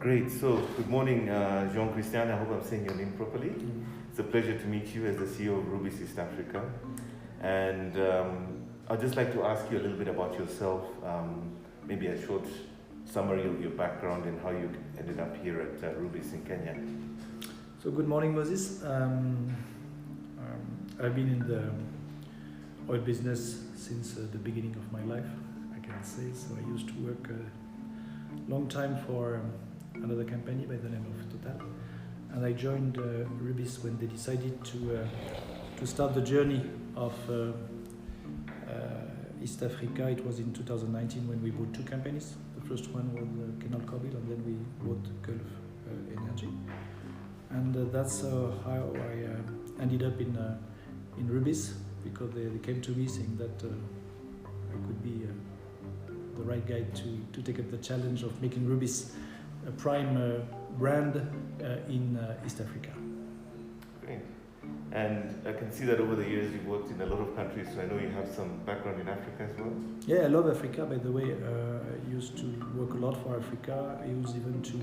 Great. So, good morning, Jean-Christian. I hope I'm saying your name properly. It's a pleasure to meet you as the CEO of RUBIS East Africa. And I'd just like to ask you a little bit about yourself, maybe a short summary of your background and how you ended up here at RUBIS in Kenya. So, good morning, Moses. I've been in the oil business since the beginning of my life, I can say. So I used to work a long time for another company by the name of Total. And I joined RUBIS when they decided to start the journey of East Africa. It was in 2019 when we bought two companies. The first one was Kenol Kobil, and then we bought Gulf Energy. And that's how I ended up in RUBIS, because they came to me saying that I could be the right guy to take up the challenge of making RUBIS a prime brand in East Africa. Great. And I can see that over the years you've worked in a lot of countries, so I know you have some background in Africa as well. Yeah, I love Africa, by the way. I used to work a lot for Africa. I used even to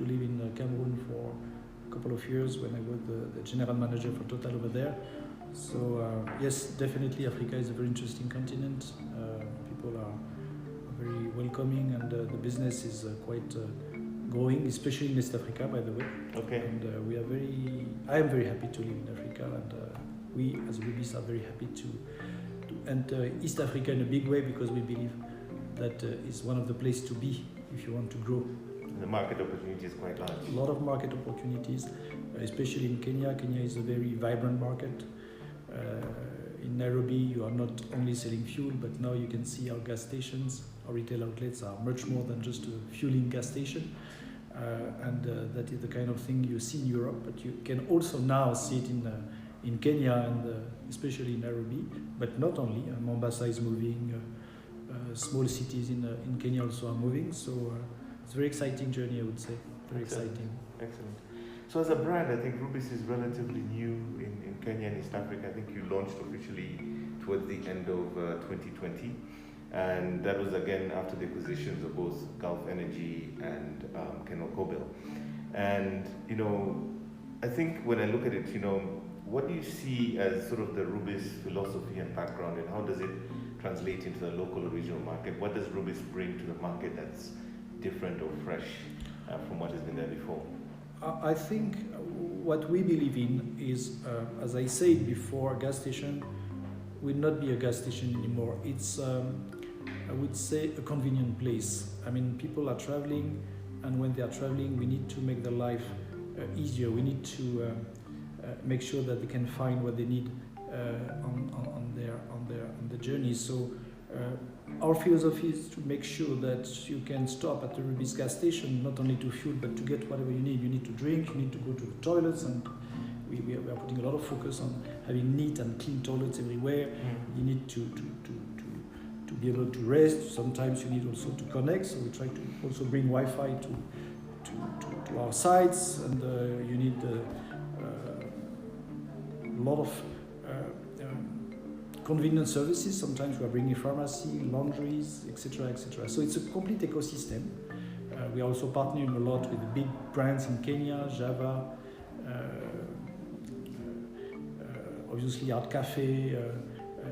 live in Cameroon for a couple of years when I was the general manager for Total over there. So yes, definitely Africa is a very interesting continent. People are very welcoming, and the business is quite growing, especially in East Africa, by the way. Okay. And I am very happy to live in Africa, and we as RUBIS are very happy to enter East Africa in a big way, because we believe that is one of the places to be if you want to grow. The market opportunity is quite large. A lot of market opportunities, especially in Kenya. Kenya is a very vibrant market. In Nairobi, you are not only selling fuel, but now you can see our gas stations, our retail outlets are much more than just a fueling gas station. And that is the kind of thing you see in Europe, but you can also now see it in Kenya, and especially in Nairobi, but not only. Mombasa is moving, small cities in Kenya also are moving, so it's a very exciting journey, I would say. Very exciting. Excellent. So as a brand, I think RUBIS is relatively new in Kenya and East Africa. I think you launched officially towards the end of 2020. And that was again after the acquisitions of both Gulf Energy and Kobil. And, I think when I look at it, what do you see as sort of the RUBIS philosophy and background, and how does it translate into the local or regional market? What does RUBIS bring to the market that's different or fresh from what has been there before? I think what we believe in is, as I said before, a gas station will not be a gas station anymore. It's, I would say, a convenient place. I mean, people are traveling, and when they are traveling, we need to make their life easier. We need to make sure that they can find what they need on the journey. So our philosophy is to make sure that you can stop at the RUBIS gas station, not only to fuel, but to get whatever you need. You need to drink, you need to go to the toilets, and we are putting a lot of focus on having neat and clean toilets everywhere. You need to be able to rest. Sometimes you need also to connect, so we try to also bring Wi-Fi to our sites, and you need a lot of convenient services. Sometimes we are bringing pharmacy, laundries, etc., etc. So it's a complete ecosystem. We are also partnering a lot with the big brands in Kenya, Java, obviously Art Cafe,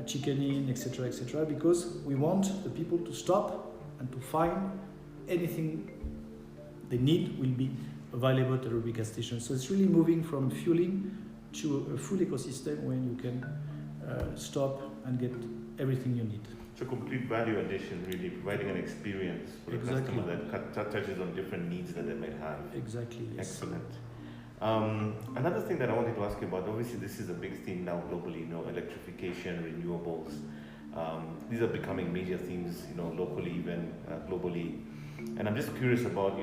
Chicken Inn, etc., etc., because we want the people to stop and to find anything they need will be available at the RUBIS gas station. So it's really moving from fueling to a full ecosystem when you can stop and get everything you need. It's a complete value addition, really, providing an experience for the customer that touches on different needs that they might have. Exactly. Yes. Excellent. Another thing that I wanted to ask you about, obviously this is a big theme now globally, electrification, renewables. These are becoming major themes, locally, even globally. And I'm just curious about,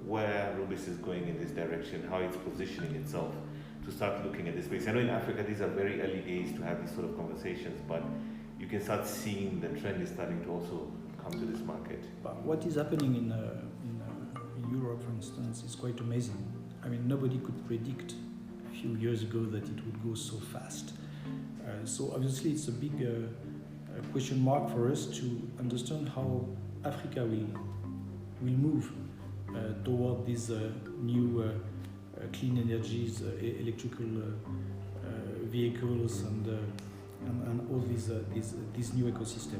where RUBIS is going in this direction, how it's positioning itself to start looking at this space. I know in Africa these are very early days to have these sort of conversations, but you can start seeing the trend is starting to also come to this market. But what is happening in Europe, for instance, is quite amazing. I mean, nobody could predict a few years ago that it would go so fast. So obviously it's a big question mark for us to understand how Africa will move toward these new clean energies, electrical vehicles, and all these new ecosystem.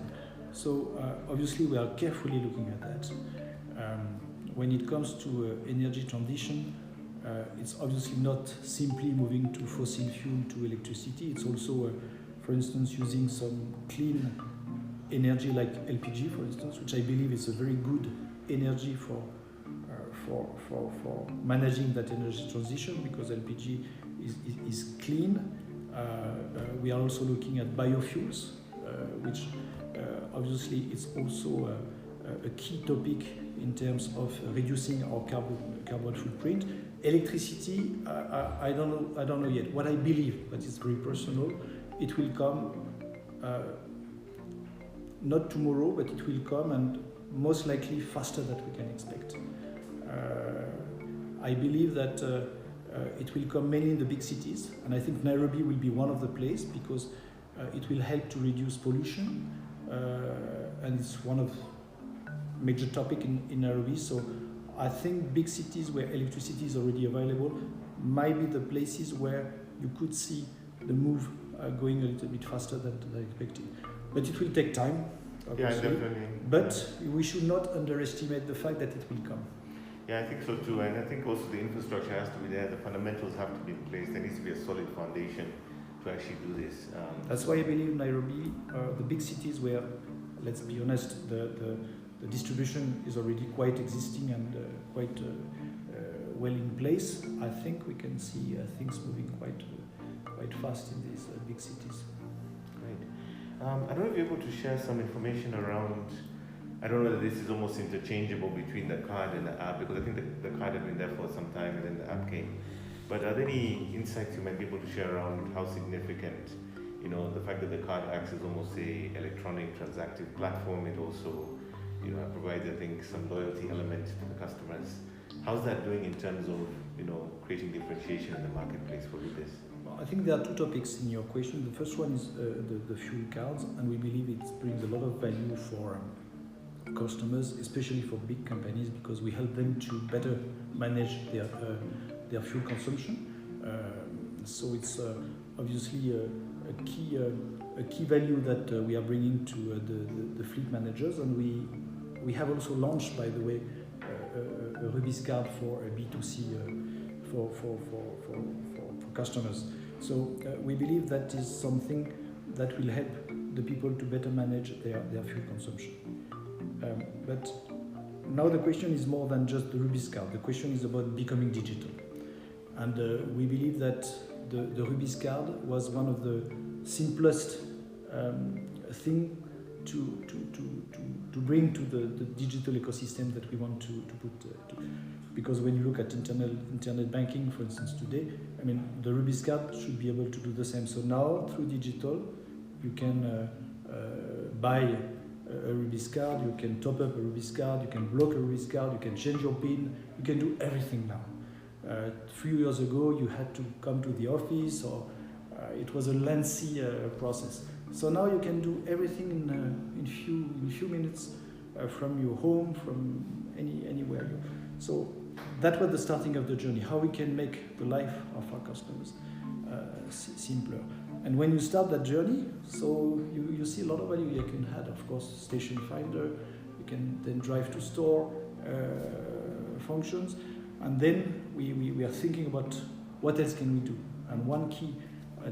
So obviously we are carefully looking at that. When it comes to energy transition, it's obviously not simply moving to fossil fuel to electricity. It's also, for instance, using some clean energy like LPG, for instance, which I believe is a very good energy for managing that energy transition, because LPG is clean. We are also looking at biofuels, which obviously is also a key topic in terms of reducing our carbon footprint. Electricity, I don't know yet. What I believe, but it's very personal, it will come not tomorrow, but it will come, and most likely faster than we can expect. I believe that it will come mainly in the big cities, and I think Nairobi will be one of the places, because it will help to reduce pollution, and it's one of major topic in Nairobi. So I think big cities where electricity is already available might be the places where you could see the move going a little bit faster than expected. But it will take time, obviously. Yeah, definitely. But we should not underestimate the fact that it will come. Yeah, I think so too, and I think also the infrastructure has to be there, the fundamentals have to be in place, there needs to be a solid foundation to actually do this. That's why I believe Nairobi, the big cities where, let's be honest, the distribution is already quite existing and quite well in place. I think we can see things moving quite fast in these big cities. Great. I don't know if you're able to share some information around, I don't know whether this is almost interchangeable between the card and the app, because I think the card had been there for some time and then the app came. But are there any insights you might be able to share around how significant, the fact that the card acts as almost a electronic transactive platform, it also, provides, I think, some loyalty element to the customers. How's that doing in terms of, creating differentiation in the marketplace for RUBIS? Well, I think there are two topics in your question. The first one is the fuel cards, and we believe it brings a lot of value for customers, especially for big companies, because we help them to better manage their fuel consumption. So it's obviously a key value that we are bringing to the fleet managers, and we have also launched, by the way, a RUBIS card for a B2C for customers. So we believe that is something that will help the people to better manage their fuel consumption. But now the question is more than just the RUBIS card. The question is about becoming digital. And we believe that the RUBIS card was one of the simplest thing to bring to the digital ecosystem that we want to put. Because when you look at internet banking, for instance, today, the RUBIS card should be able to do the same. So now, through digital, you can buy a RUBIS card, you can top up a RUBIS card, you can block a RUBIS card, you can change your PIN, you can do everything now. A few years ago, you had to come to the office, or it was a lengthy process. So now you can do everything in few minutes from your home, from anywhere. So that was the starting of the journey, how we can make the life of our customers simpler. And when you start that journey, so you see a lot of value you can add. Of course, station finder, you can then drive to store functions, and then we are thinking about what else can we do. And one key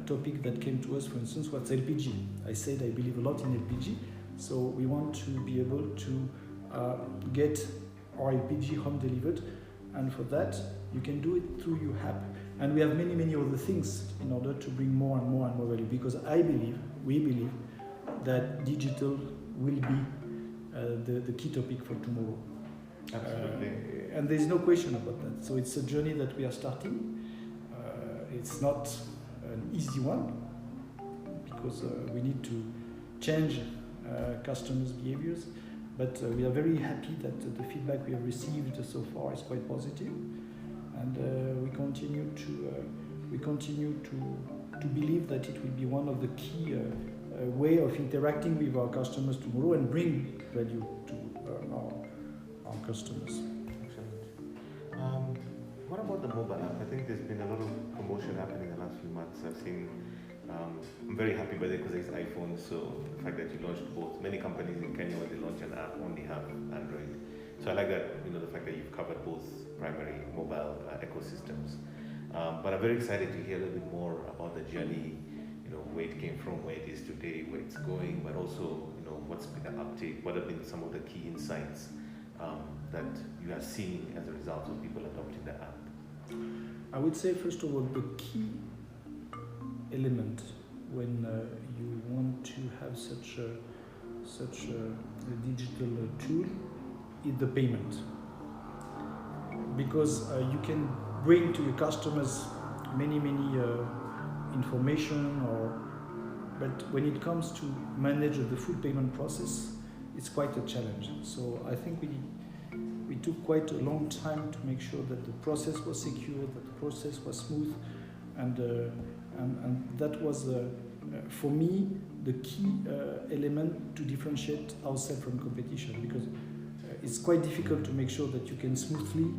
topic that came to us, for instance, was LPG. I said I believe a lot in LPG, so we want to be able to get our LPG home delivered, and for that you can do it through your app. And we have many other things in order to bring more and more value, because we believe that digital will be the key topic for tomorrow. Absolutely. And there's no question about that. So it's a journey that we are starting. It's not an easy one, because we need to change customers' behaviors, but we are very happy that the feedback we have received so far is quite positive, and we continue to believe that it will be one of the key way of interacting with our customers tomorrow and bring value to our customers. Excellent. What about the mobile app? I think there's been a lot of promotion happening in the last few months. I've seen, I'm very happy by it because it's iPhone, so the fact that you launched both. Many companies in Kenya, when they launch an app, only have Android. So I like that, the fact that you've covered both primary mobile ecosystems. But I'm very excited to hear a little bit more about the journey, where it came from, where it is today, where it's going, but also, what's been the uptake, what have been some of the key insights that you are seeing as a result of people adopting the app? I would say, first of all, the key element when you want to have such a digital tool is the payment. Because you can bring to your customers many information, but when it comes to manage the full payment process, it's quite a challenge. So I think we took quite a long time to make sure that the process was secure, that the process was smooth, and that was for me the key element to differentiate ourselves from competition, because it's quite difficult to make sure that you can smoothly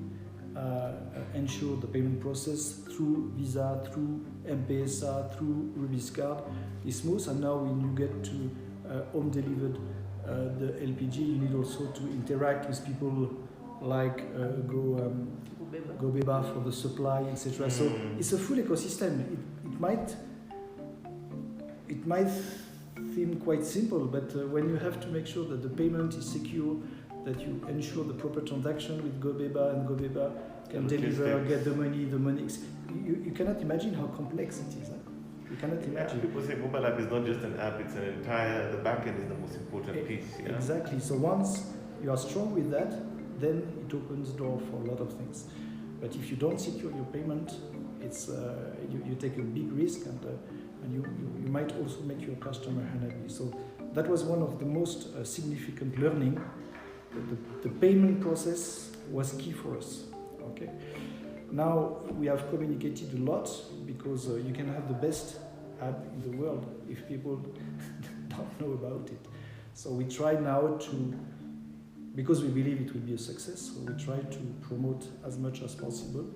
ensure the payment process through Visa, through M-Pesa, through RUBIS card is smooth. And now when you get to home delivered the LPG, you need also to interact with people like GoBeba for the supply, etc. So it's a full ecosystem. It might seem quite simple, but when you have to make sure that the payment is secure, that you ensure the proper transaction with GoBeba, and GoBeba can deliver, get the money. You cannot imagine how complex it is. Huh? You cannot imagine. People say mobile app is not just an app, it's an entire, the back end is the most important piece. Yeah? Exactly. So once you are strong with that, then it opens the door for a lot of things. But if you don't secure your payment, it's you take a big risk, and you might also make your customer unhappy. So that was one of the most significant learning. The payment process was key for us. Okay. Now we have communicated a lot, because you can have the best app in the world if people don't know about it. So we try now to, because we believe it will be a success, so we try to promote as much as possible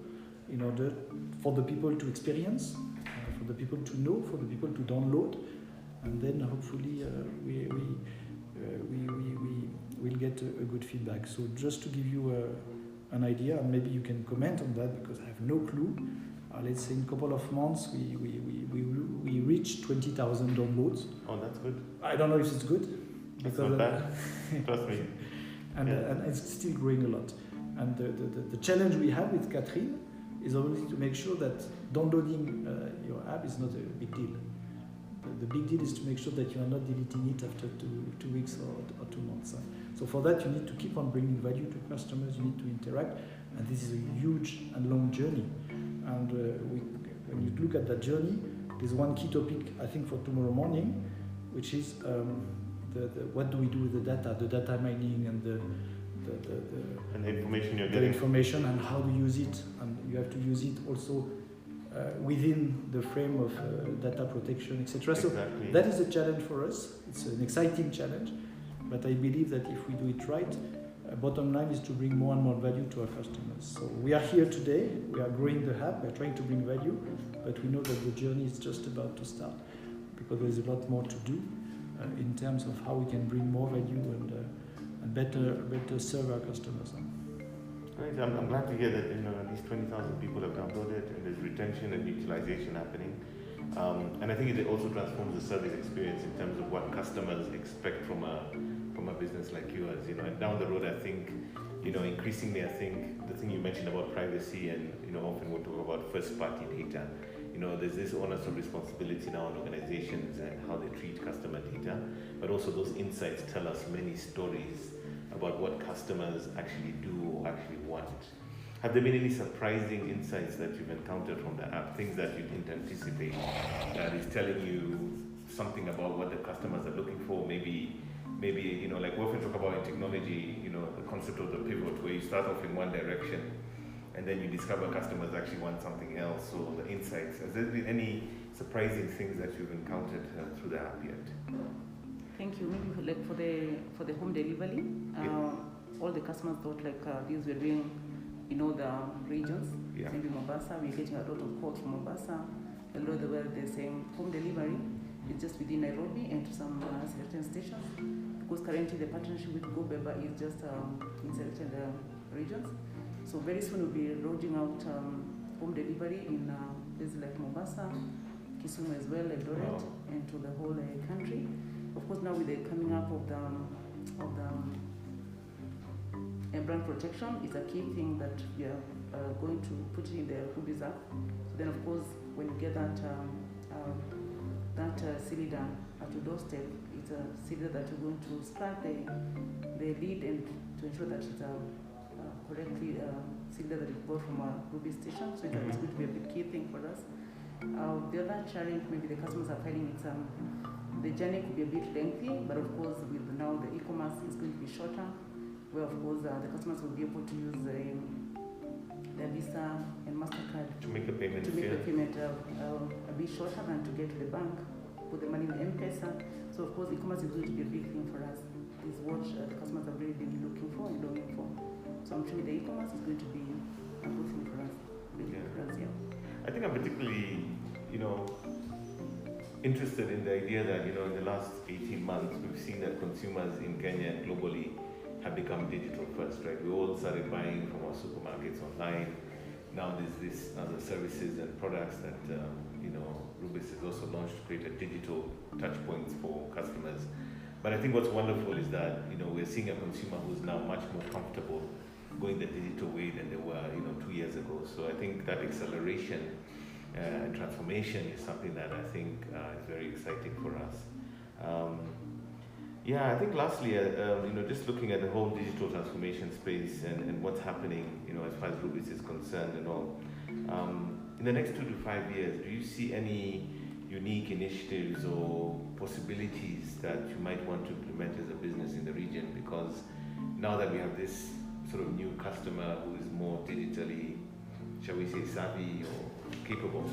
in order for the people to experience, for the people to know, for the people to download, and then hopefully we'll get a good feedback. So just to give you an idea, and maybe you can comment on that, because I have no clue. Let's say in a couple of months we reached 20,000 downloads. Oh, that's good. I don't know if it's good. It's not bad. Trust me. And it's still growing a lot. And the challenge we have with Catherine is obviously to make sure that downloading your app is not a big deal. The big deal is to make sure that you are not deleting it after two weeks or 2 months. So for that, you need to keep on bringing value to customers, you need to interact, and this is a huge and long journey. And when you look at that journey, there's one key topic, I think, for tomorrow morning, which is what do we do with the data mining, and the information you're the getting. information, and how to use it. And you have to use it also within the frame of data protection, etc. Exactly. So that is a challenge for us. It's an exciting challenge, but I believe that if we do it right, bottom line is to bring more and more value to our customers. So we are here today, we are growing the app, we are trying to bring value, but we know that the journey is just about to start, because there's a lot more to do in terms of how we can bring more value and better serve our customers. Right. I'm glad to hear that at least 20,000 people have downloaded, and there's retention and utilization happening. And I think it also transforms the service experience in terms of what customers expect from a business like yours. And down the road, I think, increasingly, I think the thing you mentioned about privacy, and often we'll talk about first-party data. There's this onus of responsibility now on organizations and how they treat customer data, but also those insights tell us many stories about what customers actually do or actually want. Have there been any surprising insights that you've encountered from the app, things that you didn't anticipate, that is telling you something about what the customers are looking for? Maybe like we often talk about in technology, the concept of the pivot, where you start off in one direction and then you discover customers actually want something else, or the insights. Has there been any surprising things that you've encountered through the app yet? Thank you. Maybe for the home delivery, all the customers thought these were being in all the regions. Yeah. Same in Mombasa, we're getting a lot of calls from Mombasa. A lot of where they're saying home delivery is just within Nairobi and to some selected stations. Because currently the partnership with Kobil is just in selected regions. So very soon we'll be rolling out home delivery in places like Mombasa, Kisumu as well, Eldoret, and to the whole country. Of course, now with the coming up of the brand protection, is a key thing that we are going to put in the RUBIS app. So then, of course, when you get that cylinder at your doorstep, it's a cylinder that you're going to start the lead and to ensure that it's correctly cylinder that is bought from a RUBIS station. So it's going to be a big key thing for us. The other challenge maybe the customers are finding it's the journey could be a bit lengthy, but of course with now the e-commerce is going to be shorter, where of course the customers will be able to use their Visa and MasterCard to make the payment a bit shorter than to get to the bank, put the money in the M-Pesa. So of course e-commerce is going to be a big thing for us. It's what the customers have really been looking for and longing for. So I'm sure the e-commerce is going to be a good thing for us. I think I'm particularly, interested in the idea that, in the last 18 months, we've seen that consumers in Kenya and globally have become digital first, right? We all started buying from our supermarkets online. Now there's this other services and products that, RUBIS has also launched to create a digital touch points for customers. But I think what's wonderful is that, we're seeing a consumer who's now much more comfortable going the digital way than they were, 2 years ago. So I think that acceleration and transformation is something that I think is very exciting for us. I think lastly, just looking at the whole digital transformation space and what's happening, as far as RUBIS is concerned and all. In the next 2 to 5 years, do you see any unique initiatives or possibilities that you might want to implement as a business in the region? Because now that we have this sort of new customer who is more digitally, shall we say, savvy or capable,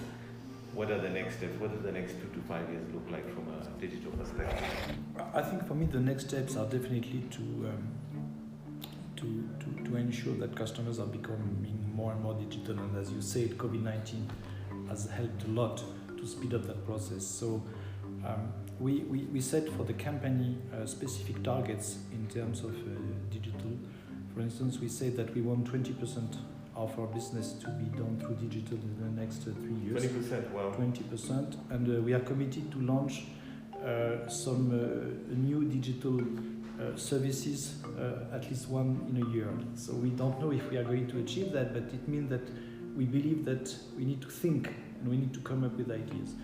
what are the next steps? What does the next 2 to 5 years look like from a digital perspective? I think for me the next steps are definitely to ensure that customers are becoming more and more digital, and as you said, COVID-19 has helped a lot to speed up that process. So we set for the company specific targets in terms of digital. For instance, we said that we want 20% of our business to be done through digital in the next 3 years. 20%, wow. 20%, and we are committed to launch some new digital services, at least one in a year. So we don't know if we are going to achieve that, but it means that we believe that we need to think and we need to come up with ideas.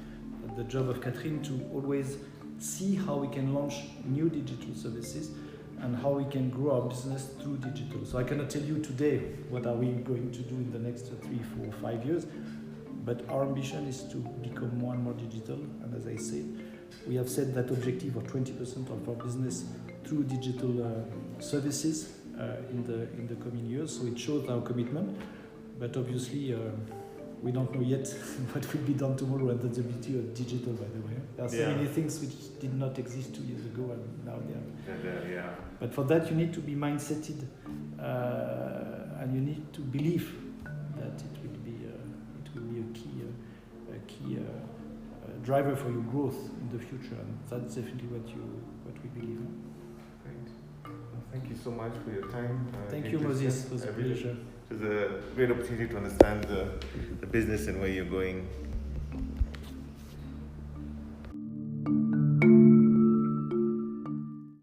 The job of Catherine to always see how we can launch new digital services and how we can grow our business through digital. So I cannot tell you today what are we going to do in the next 3, 4, 5 years, but our ambition is to become more and more digital. And as I said, we have set that objective of 20% of our business through digital services in the coming years. So it shows our commitment, but obviously we don't know yet what will be done tomorrow, and that's the beauty of digital, by the way. There are so many things which did not exist 2 years ago, and now they are. But for that, you need to be mindseted, and you need to believe that it will be a key driver for your growth in the future, and that's definitely what we believe in. Great. Well, thank you so much for your time. Thank you, Moses. It was a pleasure. It was a great opportunity to understand the business and where you're going.